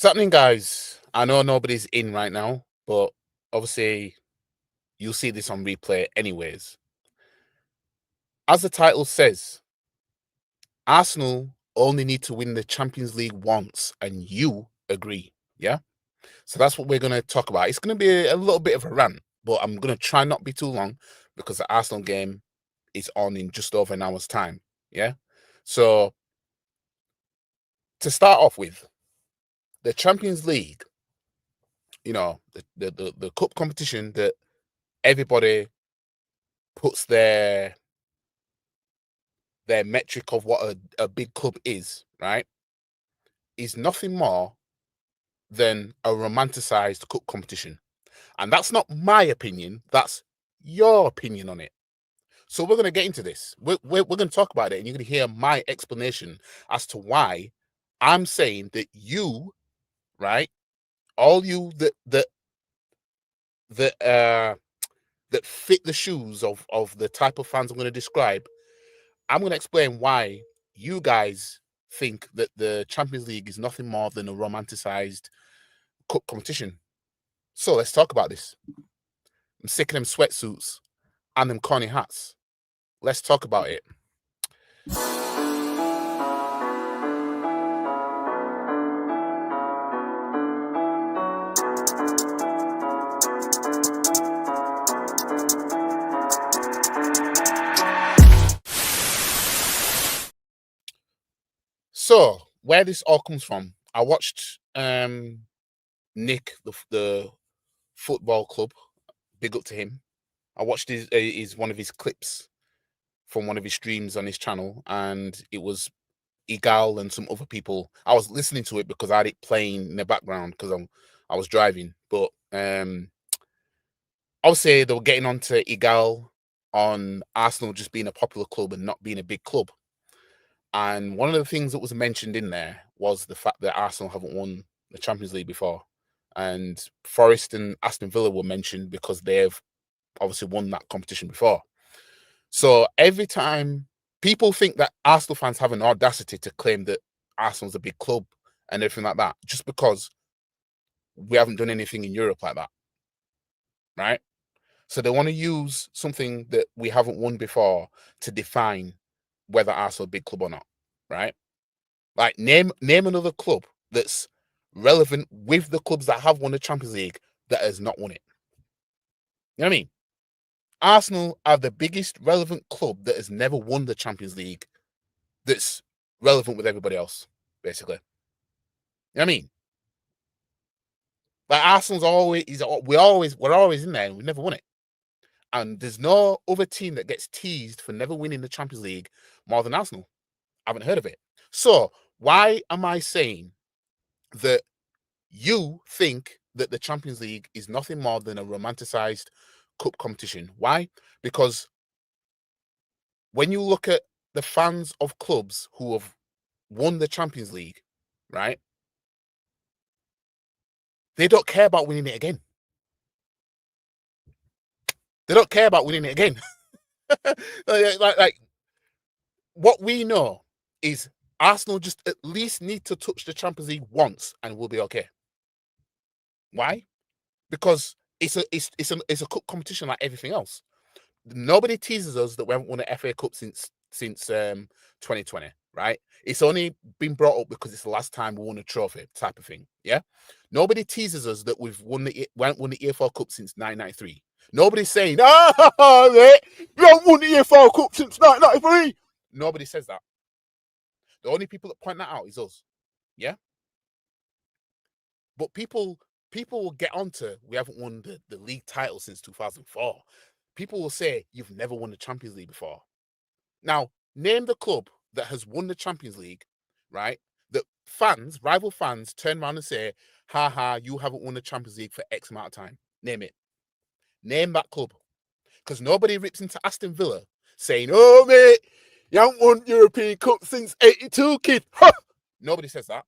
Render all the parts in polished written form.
What's happening, guys? I know nobody's in right now, but obviously you'll see this on replay anyways. As the title says, Arsenal only need to win the Champions League once, and you agree. Yeah? So that's what we're going to talk about. It's going to be a little bit of a rant, but I'm going to try not be too long because the Arsenal game is on in just over an hour's time. Yeah? So to start off with, the Champions League, the cup competition that everybody puts their metric of what a big club is, right, is nothing more than a romanticized cup competition. And that's not my opinion, that's your opinion on it. So we're going to get into this. We're going to talk about it, and you're going to hear my explanation as to why I'm saying that you, right, all you that fit the shoes of the type of fans I'm going to describe, I'm going to explain why you guys think that the Champions League is nothing more than a romanticized cup competition. So let's talk about this. I'm sick of them sweatsuits and them corny hats. Let's talk about it. So where this all comes from, I watched Nick, the football club, big up to him. I watched his one of his clips from one of his streams on his channel, and it was Igal and some other people. I was listening to it because I had it playing in the background because I was driving. But obviously they were getting on to Igal on Arsenal just being a popular club and not being a big club. And one of the things that was mentioned in there was the fact that Arsenal haven't won the Champions League before. And Forest and Aston Villa were mentioned because they've obviously won that competition before. So every time people think that Arsenal fans have an audacity to claim that Arsenal's a big club and everything like that, just because we haven't done anything in Europe like that, right? So they want to use something that we haven't won before to define whether Arsenal a big club or not, right? Like name another club that's relevant with the clubs that have won the Champions League that has not won it. You know what I mean? Arsenal are the biggest relevant club that has never won the Champions League that's relevant with everybody else, basically. You know what I mean? Like Arsenal's we're always in there and we've never won it. And there's no other team that gets teased for never winning the Champions League more than Arsenal. I haven't heard of it. So why am I saying that you think that the Champions League is nothing more than a romanticized cup competition? Why? Because when you look at the fans of clubs who have won the Champions League, right, they don't care about winning it again. They don't care about winning it again. like what we know is Arsenal just at least need to touch the Champions League once and we'll be okay. Why? Because it's a cup competition like everything else. Nobody teases us that we haven't won an FA Cup since 2020, right? It's only been brought up because it's the last time we won a trophy, type of thing. Yeah. Nobody teases us that we haven't won the EFL Cup since 1993. Nobody's saying, mate, we haven't won the EFL Cup since 1993. Nobody says that. The only people that point that out is us. Yeah. But people will get onto we haven't won the league title since 2004. People will say you've never won the Champions League before. Now, name the club that has won the Champions League, right? That rival fans, turn around and say, ha, you haven't won the Champions League for X amount of time. Name it. Name that club. Because nobody rips into Aston Villa saying, oh, mate, you haven't won European Cup since 82, kid. Nobody says that.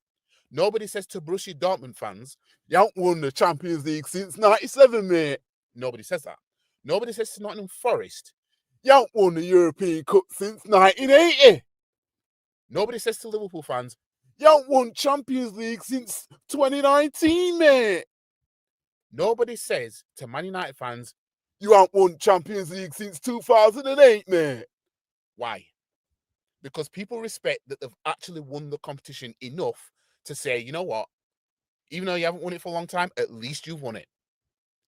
Nobody says to Borussia Dortmund fans, you haven't won the Champions League since 97, mate. Nobody says that. Nobody says to Nottingham Forest, you haven't won the European Cup since 1980. Nobody says to Liverpool fans, You haven't won Champions League since 2019, mate. Nobody says to Man United fans, you haven't won Champions League since 2008, mate. Why? Because people respect that they've actually won the competition enough to say, you know what? Even though you haven't won it for a long time, at least you've won it.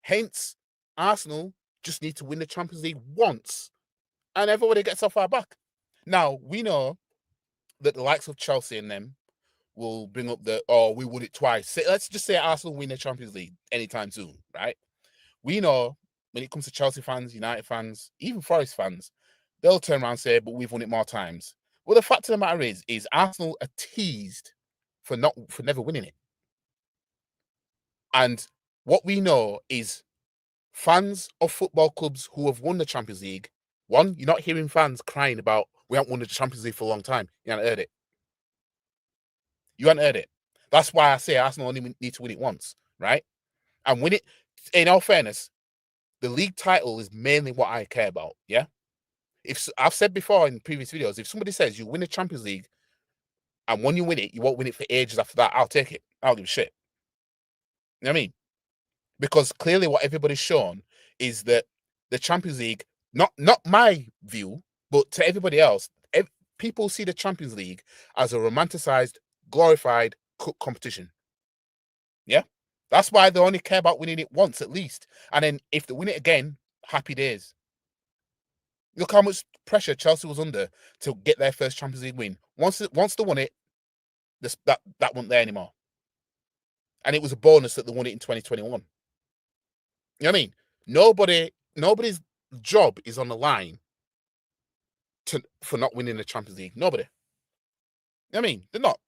Hence, Arsenal just need to win the Champions League once and everybody gets off our back. Now, we know that the likes of Chelsea and them will bring up we won it twice. Let's just say Arsenal win the Champions League anytime soon, right? We know when it comes to Chelsea fans, United fans, even Forest fans, they'll turn around and say, but we've won it more times. Well, the fact of the matter is Arsenal are teased for never winning it. And what we know is fans of football clubs who have won the Champions League, one, you're not hearing fans crying about, we haven't won the Champions League for a long time. You haven't heard it. You haven't heard it. That's why I say Arsenal only need to win it once, right? And win it, in all fairness, the league title is mainly what I care about, yeah? If I've said before in previous videos, if somebody says you win the Champions League and when you win it, you won't win it for ages after that, I'll take it. I don't give a shit. You know what I mean? Because clearly what everybody's shown is that the Champions League, not my view, but to everybody else, people see the Champions League as a romanticized, glorified competition. Yeah? That's why they only care about winning it once at least. And then if they win it again, happy days. Look how much pressure Chelsea was under to get their first Champions League win. Once they won it, that wasn't there anymore. And it was a bonus that they won it in 2021. You know what I mean? Nobody's job is on the line for not winning the Champions League. Nobody. You know what I mean? They're not.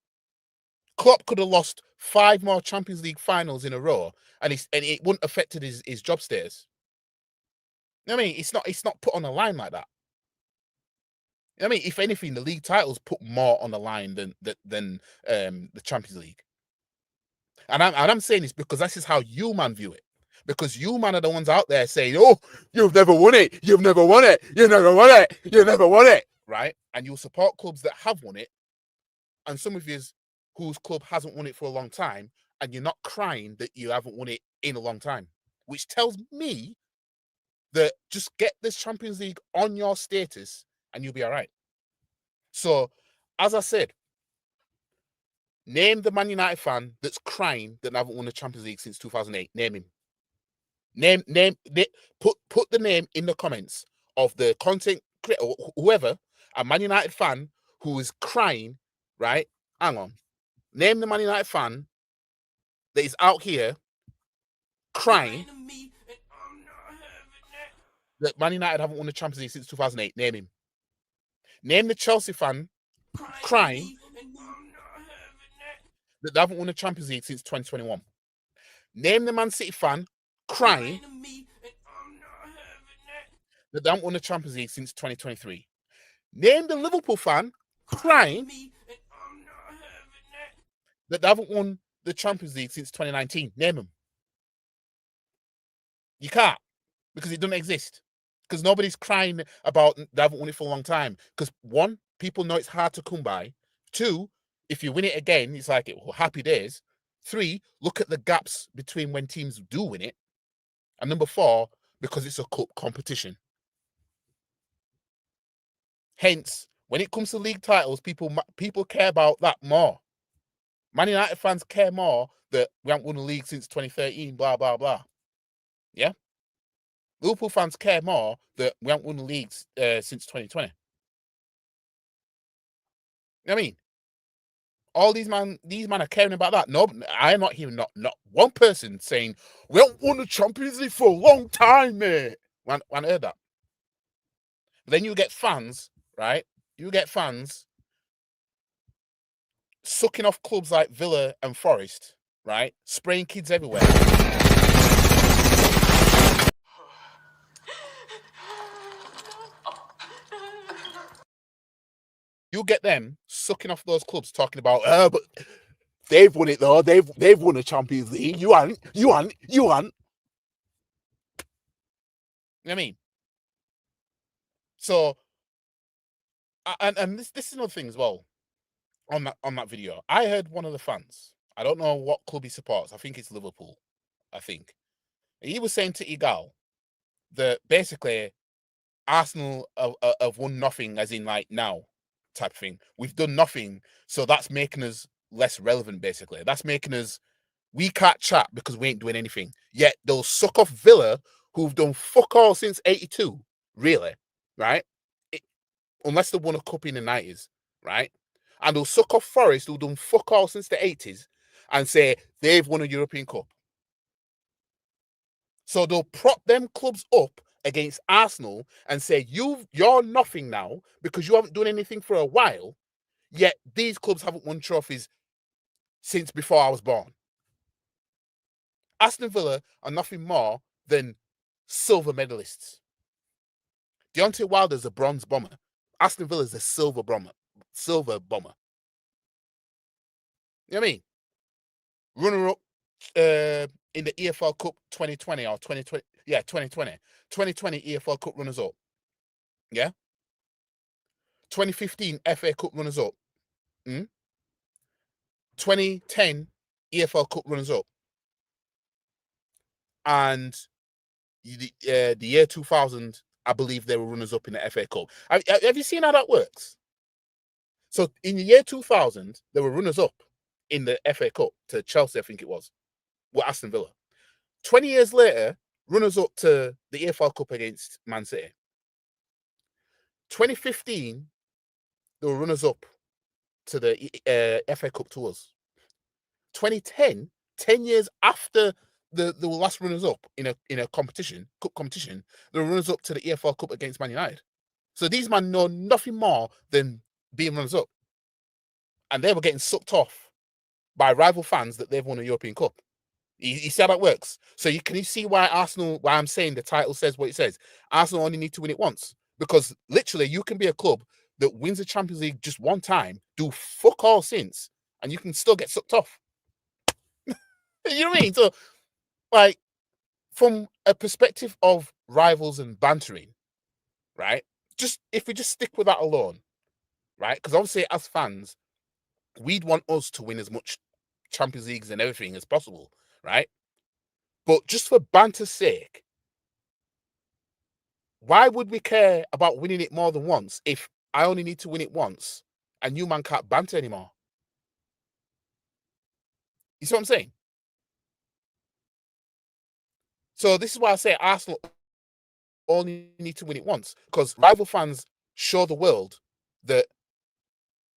Klopp could have lost 5 more Champions League finals in a row, and it wouldn't have affected his job status. You know what I mean? It's not put on the line like that. You know what I mean? If anything, the league titles put more on the line than the Champions League. And I'm saying this because this is how you man view it. Because you man are the ones out there saying, "Oh, you've never won it. You've never won it. You never won it. You never won it." Right? And you'll support clubs that have won it, and some of you whose club hasn't won it for a long time, and you're not crying that you haven't won it in a long time, which tells me that just get this Champions League on your status and you'll be all right. So, as I said, name the Man United fan that's crying that they haven't won the Champions League since 2008. Name him. Put the name in the comments of the content creator or whoever, a Man United fan who is crying, right? Hang on. Name the Man United fan that is out here crying that Man United haven't won the Champions League since 2008. Name him. Name the Chelsea fan crying that they haven't won the Champions League since 2021. Name the Man City fan crying that they haven't won the Champions League since 2023. Name the Liverpool fan crying that they haven't won the Champions League since 2019. Name them. You can't, because it doesn't exist. Because nobody's crying about they haven't won it for a long time. Because one, people know it's hard to come by. Two, if you win it again, it's like happy days. Three, look at the gaps between when teams do win it. And number four, because it's a cup competition. Hence, when it comes to league titles, people care about that more. Man United fans care more that we haven't won the league since 2013, blah, blah, blah. Yeah? Liverpool fans care more that we haven't won the league since 2020. You know what I mean? All these men are caring about that. No, I am not hearing not one person saying we haven't won the Champions League for a long time, mate. When I heard that. But then you get fans, right? You get fans sucking off clubs like Villa and Forest, right? Spraying kids everywhere. You get them sucking off those clubs talking about, but they've won it though. They've won the Champions League. You haven't. You haven't. You haven't. You know what I mean? So, and this is another thing as well. on that video, I heard one of the fans. I don't know what club he supports. I think it's Liverpool. I think he was saying to Igal that basically Arsenal have won nothing, as in like now type of thing. We've done nothing, so that's making us less relevant. Basically, that's making us we can't chat because we ain't doing anything. Yet they'll suck off Villa, who've done fuck all since '82, really, right? Unless they won a cup in the '90s, right? And they'll suck off Forest, who've done fuck all since the '80s, and say they've won a European Cup. So they'll prop them clubs up against Arsenal and say you're nothing now because you haven't done anything for a while. Yet these clubs haven't won trophies since before I was born. Aston Villa are nothing more than silver medalists. Deontay Wilder's a bronze bomber. Aston Villa's a silver bomber. Silver bomber. You know what I mean? Runner up in the EFL Cup 2020 or 2020. Yeah, 2020. 2020 EFL Cup runners up. Yeah. 2015 FA Cup runners up. 2010 EFL Cup runners up. And the year 2000, I believe they were runners up in the FA Cup. Have you seen how that works? So in the year 2000, they were runners up in the FA Cup to Chelsea, I think it was, with Aston Villa. 20 years later, runners up to the EFL Cup against Man City. 2015, they were runners up to the FA Cup to us. 2010, 10 years after the last runners up in a competition, cup competition, the runners up to the EFL Cup against Man United. So these men know nothing more than being runners up. And they were getting sucked off by rival fans that they've won a European Cup. You see how that works? So can you see why I'm saying the title says what it says? Arsenal only need to win it once. Because literally you can be a club that wins the Champions League just one time, do fuck all since, and you can still get sucked off. You know what I mean? So, like, from a perspective of rivals and bantering, right? Just if we just stick with that alone, right? Because obviously, as fans, we'd want us to win as much Champions Leagues and everything as possible, right? But just for banter's sake, why would we care about winning it more than once if I only need to win it once and you man can't banter anymore? You see what I'm saying? So this is why I say Arsenal only need to win it once, because rival fans show the world that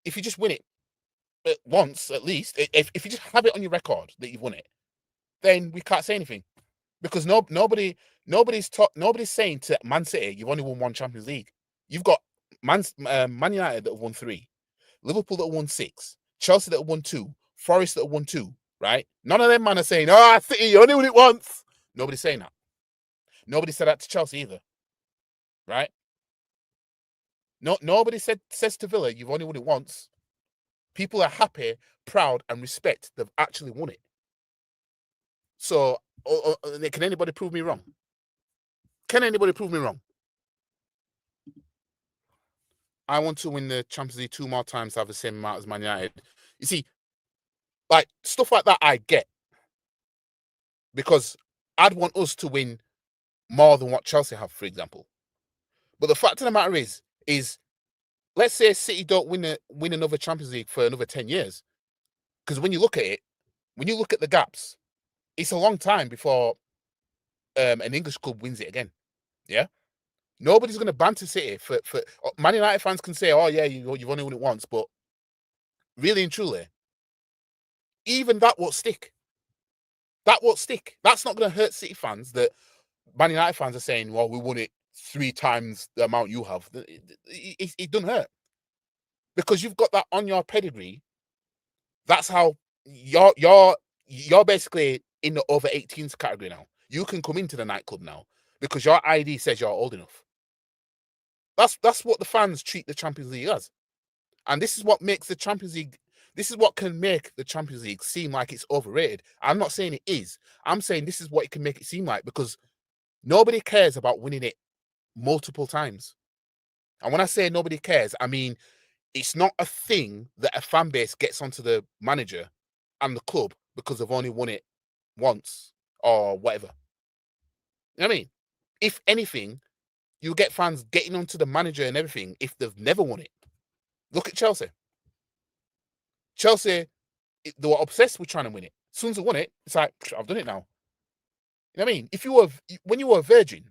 if you just win it once, at least, if you just have it on your record that you've won it, then we can't say anything, because nobody's saying to Man City you've only won one Champions League. You've got Man United that have won 3, Liverpool that have won 6, Chelsea that have won 2, Forest that have won 2. Right? None of them man are saying, "Oh, City, you only won it once." Nobody's saying that. Nobody said that to Chelsea either. Right? No, nobody says to Villa, "You've only won it once." People are happy, proud, and respect they've actually won it. So, can anybody prove me wrong? Can anybody prove me wrong? I want to win the Champions League 2 more times to have the same amount as Man United. You see, like, stuff like that I get. Because I'd want us to win more than what Chelsea have, for example. But the fact of the matter is let's say City don't win another Champions League for another 10 years. Because when you look at it, when you look at the gaps, it's a long time before an English club wins it again. Yeah? Nobody's going to banter City for Man United fans can say, "Oh yeah, you've only won it once," but really and truly, even that won't stick. That won't stick. That's not going to hurt City fans that Man United fans are saying, "Well, we won it 3 times the amount you have." It doesn't hurt. Because you've got that on your pedigree. That's how you're basically in the over 18s category now. You can come into the nightclub now because your ID says you're old enough. That's what the fans treat the Champions League as. And this is what makes the Champions League, this is what can make the Champions League seem like it's overrated. I'm not saying it is. I'm saying this is what it can make it seem like, because nobody cares about winning it multiple times. And when I say nobody cares, I mean, It's not a thing that a fan base gets onto the manager and the club because they've only won it once or whatever. You know what I mean? If anything, you get fans getting onto the manager and everything if they've never won it. Look at Chelsea. Chelsea, they were obsessed with trying to win it. As soon as they won it, it's like, I've done it now. You know what I mean? If you were, when you were a virgin,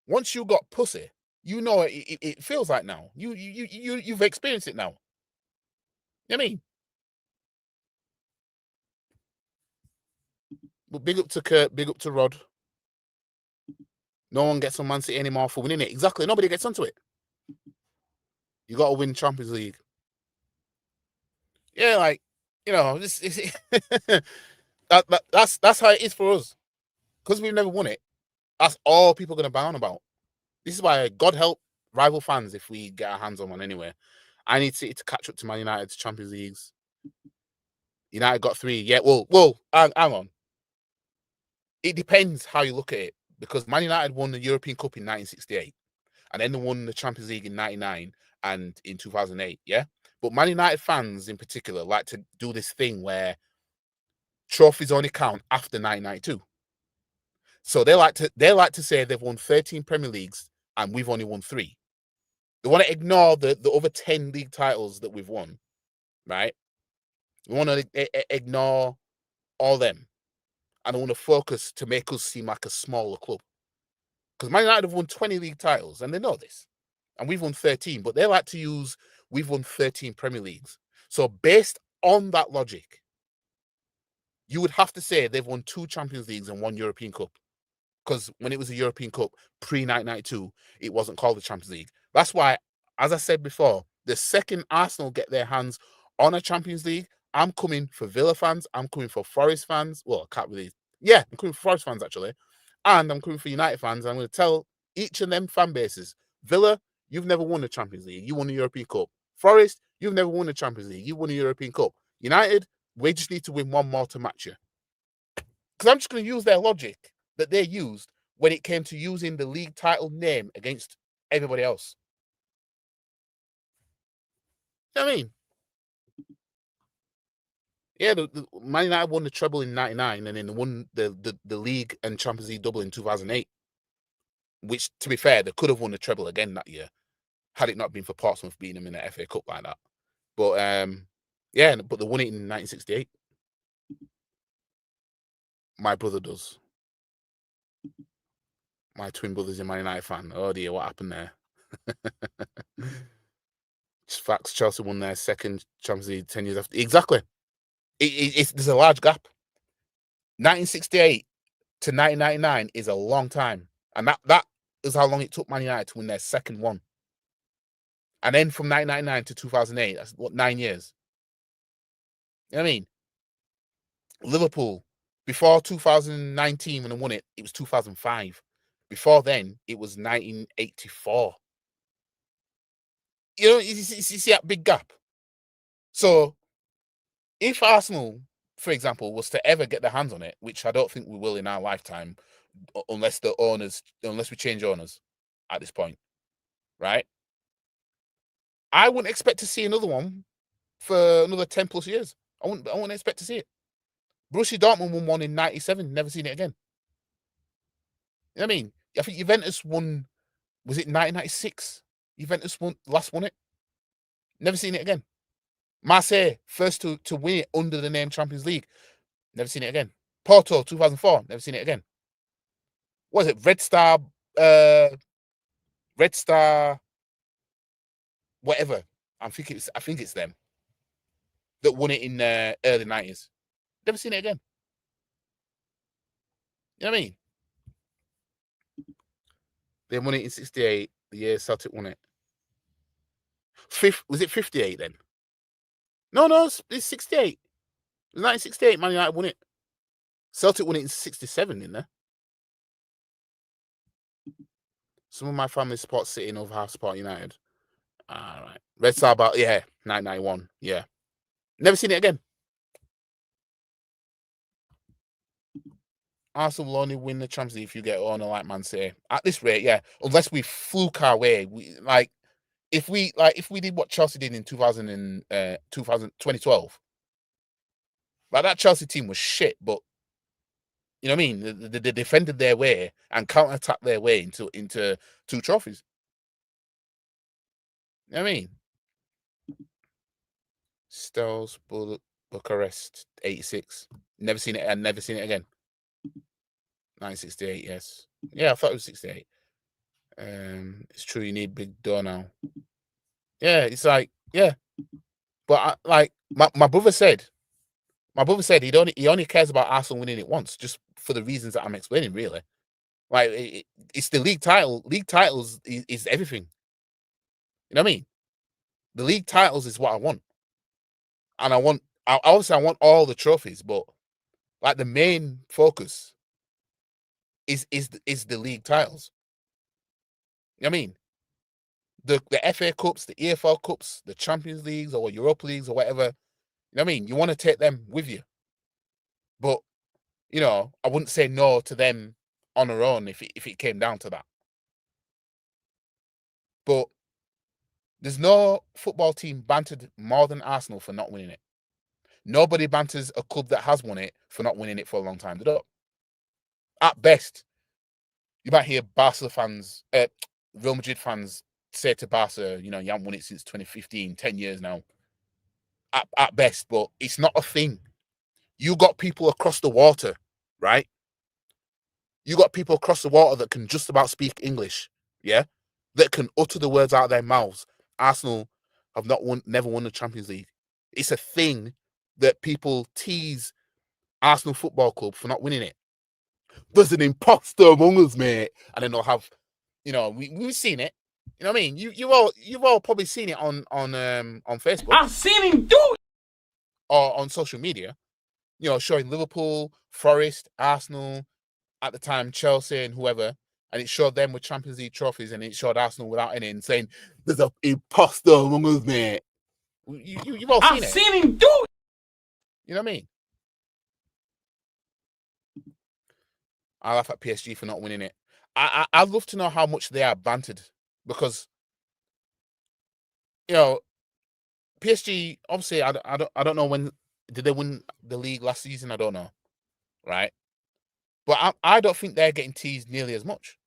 once you got pussy, you know it feels like now. You've experienced it now. You know what I mean? But big up to Kurt, big up to Rod. No one gets on Man City anymore for winning it. Exactly. Nobody gets onto it. You got to win Champions League. Yeah, like, you know, that's how it is for us. Because we've never won it. That's all people are going to bound about. This is why, God help rival fans if we get our hands on one anyway. I need City to catch up to Man United's Champions Leagues. United got 3. Yeah, well, hang on. It depends how you look at it. Because Man United won the European Cup in 1968. And then they won the Champions League in 99 and in 2008, yeah? But Man United fans in particular like to do this thing where trophies only count after 1992. So they like to say they've won 13 Premier Leagues and we've only won 3. They want to ignore the other 10 league titles that we've won, right? We want to ignore all them. And I want to focus to make us seem like a smaller club. Because Man United have won 20 league titles and they know this. And we've won 13, but they like to use we've won 13 Premier Leagues. So based on that logic, you would have to say they've won 2 Champions Leagues and 1 European Cup. Because when it was a European Cup pre-1992, it wasn't called the Champions League. That's why, as I said before, the second Arsenal get their hands on a Champions League, I'm coming for Villa fans. I'm coming for Forest fans. Well, I can't really. Yeah, I'm coming for Forest fans, actually. And I'm coming for United fans. I'm going to tell each of them fan bases, Villa, you've never won the Champions League. You won the European Cup. Forest, you've never won the Champions League. You won the European Cup. United, we just need to win 1 more to match you. Because I'm just going to use their logic that they used when it came to using the league title name against everybody else. You know what I mean? Yeah, the Man United won the treble in 99 and then they won the league and Champions League double in 2008. Which, to be fair, they could have won the treble again that year had it not been for Portsmouth beating them in the FA Cup like that. But yeah, but they won it in 1968. My brother does. My twin brother's a Man United fan. Oh dear, what happened there? Facts. Chelsea won their second Champions League 10 years after. Exactly. There's a large gap. 1968 to 1999 is a long time, and that is how long it took Man United to win their second one. And then from 1999 to 2008, that's what, 9 years. You know what I mean? Liverpool, before 2019 when they won it, it was 2005. Before then, it was 1984. You know, you see that big gap. So, if Arsenal, for example, was to ever get their hands on it, which I don't think we will in our lifetime, unless we change owners at this point, right? I wouldn't expect to see another one for another 10 plus years. I wouldn't expect to see it. Borussia Dortmund won one in 97, never seen it again. You know what I mean? I think Juventus won, was it 1996? Juventus last won it. Never seen it again. Marseille, first to win it under the name Champions League. Never seen it again. Porto, 2004. Never seen it again. What is it? Red Star, whatever. I think it's them that won it in the early 90s. Never seen it again. You know what I mean? They won it in 68. The year Celtic won it. Was it 58 then? No, it's 68. It was 1968. Man United won it. Celtic won it in 67, didn't they? Some of my family support City and over half support United. All right. Red Star, about, yeah, 1991. Yeah. Never seen it again. Arsenal will only win the Champions League if you get on a like Man City. At this rate, yeah. Unless we fluke our way. if we did what Chelsea did in 2012, like that Chelsea team was shit, but you know what I mean? They defended their way and counter-attacked their way into 2 trophies. You know what I mean? Stels Bucharest 86. Never seen it and never seen it again. 968, yes. Yeah, I thought it was 68. It's true you need big door now. Yeah, it's like, yeah. But my brother said he only cares about Arsenal winning it once, just for the reasons that I'm explaining, really. Like it's the league title. League titles is everything. You know what I mean? The league titles is what I want, and I want all the trophies, but like the main focus is the league titles. You know what I mean? The FA Cups, the EFL Cups, the Champions Leagues or Europa Leagues or whatever. You know what I mean? You want to take them with you, but you know I wouldn't say no to them on their own if it came down to that. But there's no football team bantered more than Arsenal for not winning it. Nobody banters a club that has won it for not winning it for a long time. They don't. At best, you might hear Barca fans, Real Madrid fans say to Barca, you know, you haven't won it since 2015, 10 years now. At best, but it's not a thing. You got people across the water, right? You got people across the water that can just about speak English, yeah? That can utter the words out of their mouths. Arsenal have never won the Champions League. It's a thing that people tease Arsenal Football Club for not winning it. There's an imposter among us, mate. And then they'll have, you know, we've seen it. You know what I mean? You've all probably seen it on Facebook. I've seen him do it. Or on social media. You know, showing Liverpool, Forest, Arsenal, at the time Chelsea and whoever, and it showed them with Champions League trophies, and it showed Arsenal without any, and saying, "There's an imposter among us, mate." You've all seen it. I've seen him do it. You know what I mean? I laugh at PSG for not winning it. I'd love to know how much they are bantered, because you know PSG obviously I don't know when did they win the league last season. I don't know, right? But I don't think they're getting teased nearly as much.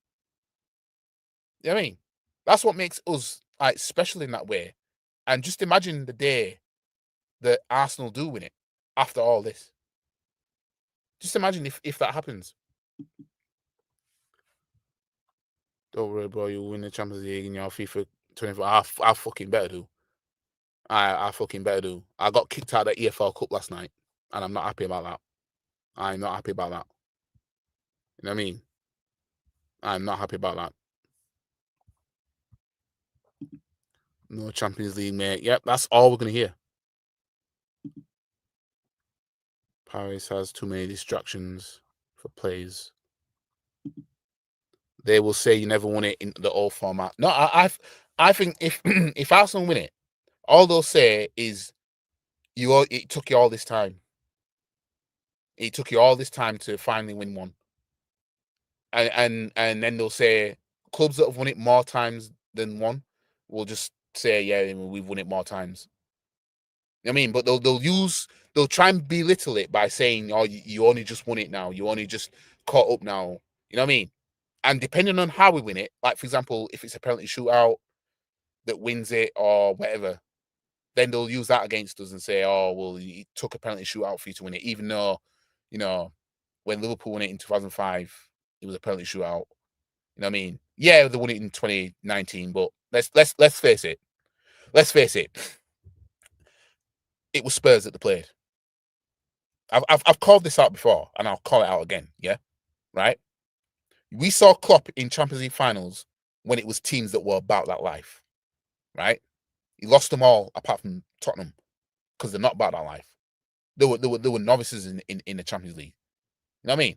You know what I mean? That's what makes us like special in that way. And just imagine the day that Arsenal do win it after all this. Just imagine if that happens. Don't worry, bro. You'll win the Champions League in your FIFA 24. I fucking better do. I fucking better do. I got kicked out of the EFL Cup last night, and I'm not happy about that. I'm not happy about that. You know what I mean? I'm not happy about that. No Champions League, mate. Yep, that's all we're going to hear. Paris has too many distractions for plays. They will say you never won it in the old format. No, I think if if Arsenal win it, all they'll say is it took you all this time. It took you all this time to finally win one. And then they'll say clubs that have won it more times than one will just say, yeah, we've won it more times. You know what I mean? But they'll try and belittle it by saying, oh, you only just won it now. You only just caught up now. You know what I mean? And depending on how we win it, like for example, if it's a penalty shootout that wins it or whatever, then they'll use that against us and say, oh, well, it took a penalty shootout for you to win it, even though, you know, when Liverpool won it in 2005, it was a penalty shootout. You know what I mean? Yeah, they won it in 2019, but let's face it. Let's face it. It was Spurs that they played. I've called this out before, and I'll call it out again. Yeah, right. We saw Klopp in Champions League finals when it was teams that were about that life, right? He lost them all apart from Tottenham because they're not about that life. They were novices in the Champions League. You know what I mean?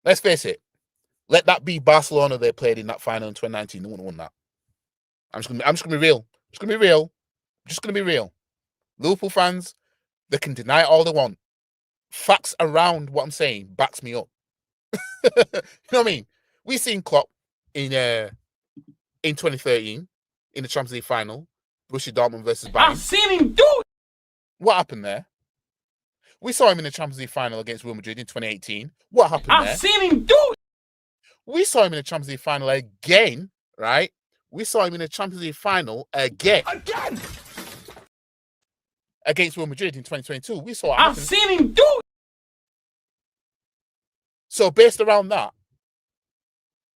Let's face it. Let that be Barcelona they played in that final in 2019. They wouldn't have won that. I'm just gonna be real. Just gonna be real. Liverpool fans, they can deny it all they want. Facts around what I'm saying backs me up. You know what I mean? We seen Klopp in 2013. in the Champions League final, Borussia Dortmund versus I Bayern. seen him do it. What happened there? We saw him in the Champions League final against Real Madrid in 2018. What happened I there? seen him do it. We saw him in the Champions League final again, right? We saw him in the Champions League final again against Real Madrid in 2022. We saw what I happened. seen him do it. So based around that,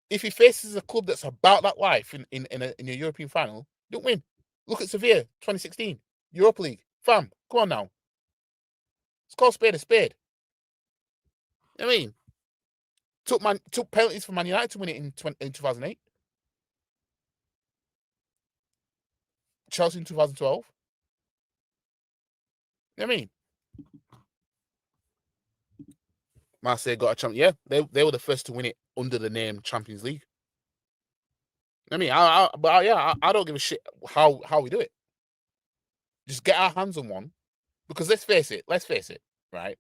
if he faces a club that's about that life in a European final, don't win. Look at Sevilla, 2016, Europa League. Fam, come on now. It's called spade a spade. I mean, took penalties for Man United to win it in 2008. Chelsea in 2012. I mean, Marseille got a champion. Yeah, they were the first to win it under the name Champions League. I mean, I don't give a shit how we do it. Just get our hands on one, because let's face it, right?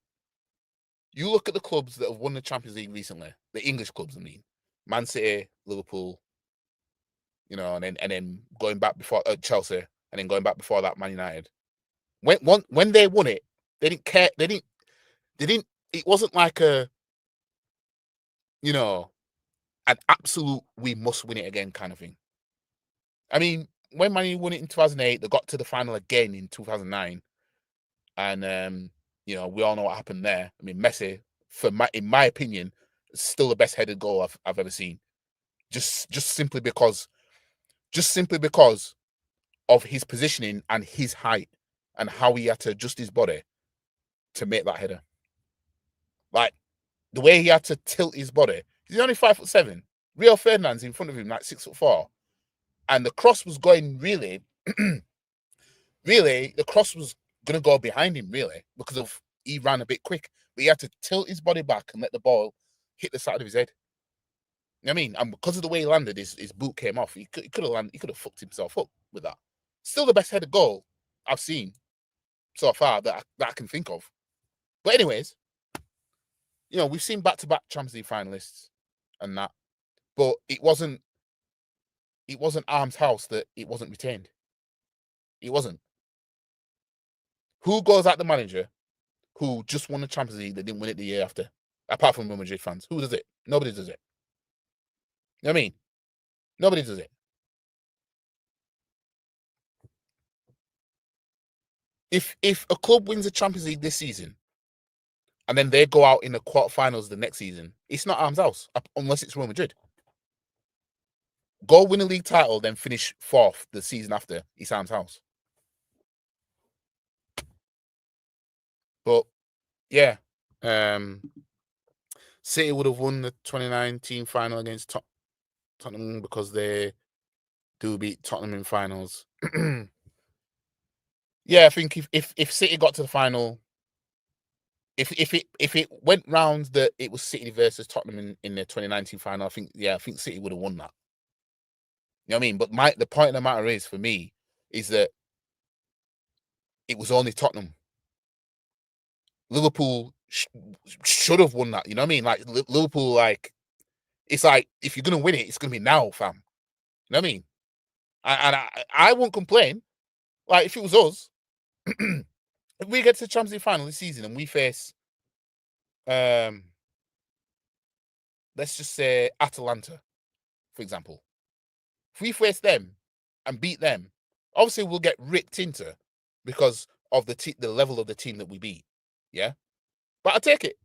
You look at the clubs that have won the Champions League recently, the English clubs, I mean, Man City, Liverpool, you know, and then going back before Chelsea, and then going back before that, Man United. When they won it, they didn't care. They didn't. It wasn't like a, you know, an absolute we must win it again kind of thing. I mean, when Man United won it in 2008, they got to the final again in 2009, and you know, we all know what happened there. I mean, Messi, in my opinion, is still the best headed goal I've ever seen. Just simply because of his positioning and his height and how he had to adjust his body to make that header. Like the way he had to tilt his body. He's only 5'7". Rio Ferdinand's in front of him like 6'4", and the cross was going really, the cross was gonna go behind him really because of he ran a bit quick, but he had to tilt his body back and let the ball hit the side of his head. You know what I mean? And because of the way he landed, his boot came off. He could have fucked himself up with that. Still the best headed goal I've seen so far that I can think of. But anyways, you know, we've seen back-to-back Champions League finalists and that, but it wasn't Arm's house that it wasn't retained. It wasn't. Who goes at the manager who just won the Champions League that didn't win it the year after? Apart from Real Madrid fans. Who does it? Nobody does it. You know what I mean? Nobody does it. If a club wins the Champions League this season and then they go out in the quarterfinals the next season, it's not Arm's house unless it's Real Madrid. Go win a league title, then finish fourth the season after, it's Arm's house. But yeah, City would have won the 2019 final against Tottenham because they do beat Tottenham in finals. Yeah, I think if City got to the final, if it went round that it was City versus Tottenham in the 2019 final, I think City would have won that. You know what I mean? But the point of the matter is, for me, is that it was only Tottenham. Liverpool should have won that. You know what I mean? Like Liverpool, like it's like if you're gonna win it, it's gonna be now, fam. You know what I mean? And I won't complain. Like if it was us, if we get to the Champions League final this season and we face, let's just say Atalanta, for example, if we face them and beat them, obviously we'll get ripped into because of the level of the team that we beat. Yeah, but I take it.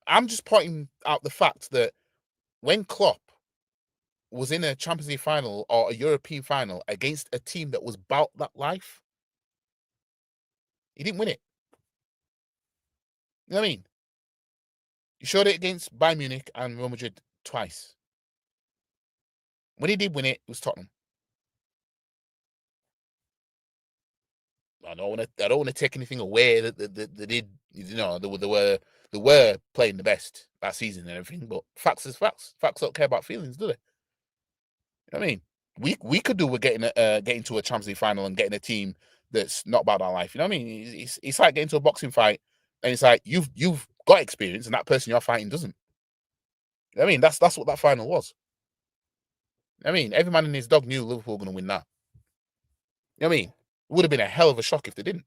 I'm just pointing out the fact that when Klopp was in a Champions League final or a European final against a team that was about that life, he didn't win it. You know what I mean? He showed it against Bayern Munich and Real Madrid twice. When he did win it, it was Tottenham. I don't want to take anything away that they did. You know, they were playing the best that season and everything. But facts is facts. Facts don't care about feelings, do they? You know what I mean, we could do with getting to a Champions League final and getting a team that's not about our life. You know what I mean? It's like getting to a boxing fight and it's like you've got experience and that person you're fighting doesn't. You know what I mean? That's what that final was. I mean, every man and his dog knew Liverpool were going to win that. You know what I mean? It would have been a hell of a shock if they didn't.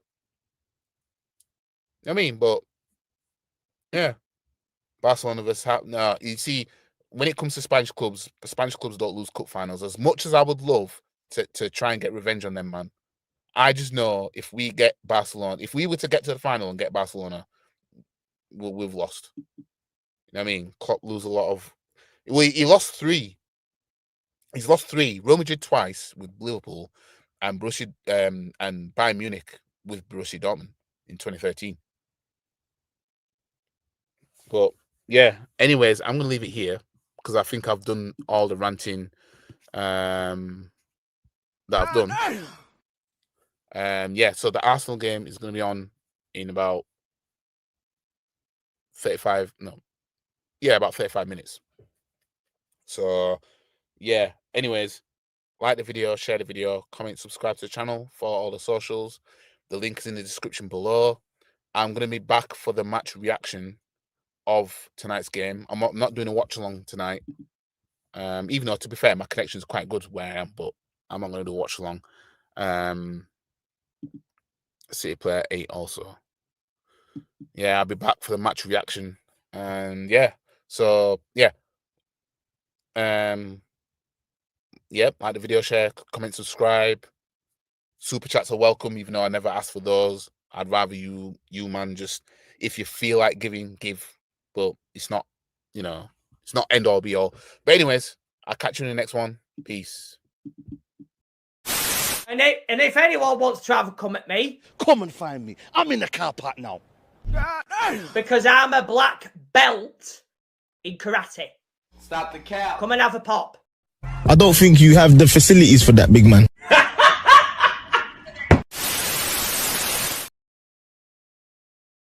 You know what I mean? But, yeah. Barcelona versus... No, you see, when it comes to Spanish clubs don't lose cup finals. As much as I would love to try and get revenge on them, man, I just know if we get Barcelona... If we were to get to the final and get Barcelona, we've lost. You know what I mean? Klopp lose a lot of... Well, he lost 3. He's lost 3. Real Madrid twice with Liverpool, and Borussia and Bayern Munich with Borussia Dortmund in 2013. But yeah, anyways, I'm gonna leave it here because I think I've done all the ranting that I've done. Yeah, so the Arsenal game is gonna be on in about 35 minutes. So yeah, anyways, like the video, share the video, comment, subscribe to the channel, follow all the socials. The link is in the description below. I'm going to be back for the match reaction of tonight's game. I'm not doing a watch along tonight. Even though, to be fair, my connection is quite good where I am, but I'm not going to do a watch along. City Player 8 also. Yeah, I'll be back for the match reaction. And yeah, so yeah. Yep, like the video, share, comment, subscribe. Super chats are welcome, even though I never asked for those. I'd rather you man, just if you feel like giving, give. But it's not, it's not end all be all. But anyways, I'll catch you in the next one. Peace. And if anyone wants to have a come at me, come and find me. I'm in the car park now. Because I'm a black belt in karate. Stop the cap. Come and have a pop. I don't think you have the facilities for that, big man.